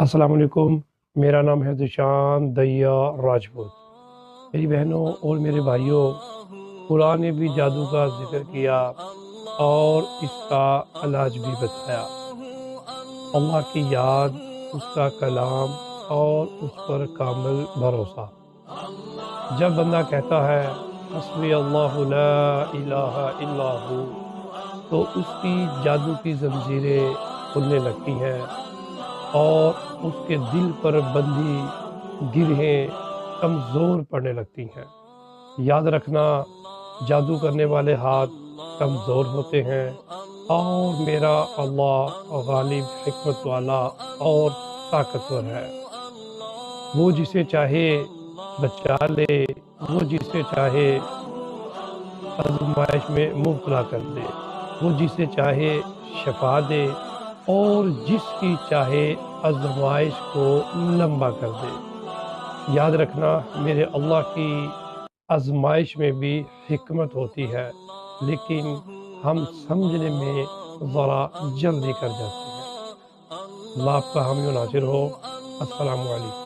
السلام علیکم۔ میرا نام ہے ذیشان دیا راجپوت۔ میری بہنوں اور میرے بھائیوں، قرآن نے بھی جادو کا ذکر کیا اور اس کا علاج بھی بتایا۔ اللہ کی یاد، اس کا کلام اور اس پر کامل بھروسہ۔ جب بندہ کہتا ہے حسبی اللہ لا الہ الا ہو، تو اس کی جادو کی زنجیریں کھلنے لگتی ہیں اور اس کے دل پر بندھی گرہیں کمزور پڑنے لگتی ہیں۔ یاد رکھنا، جادو کرنے والے ہاتھ کمزور ہوتے ہیں اور میرا اللہ غالب، حکمت والا اور طاقتور ہے۔ وہ جسے چاہے بچا لے، وہ جسے چاہے آزمائش میں مبتلا کر دے، وہ جسے چاہے شفا دے اور جس کی چاہے آزمائش کو لمبا کر دے۔ یاد رکھنا، میرے اللہ کی آزمائش میں بھی حکمت ہوتی ہے، لیکن ہم سمجھنے میں ذرا جلدی کر جاتے ہیں۔ اللہ آپ کا حامی و ناصر ہو۔ السلام علیکم۔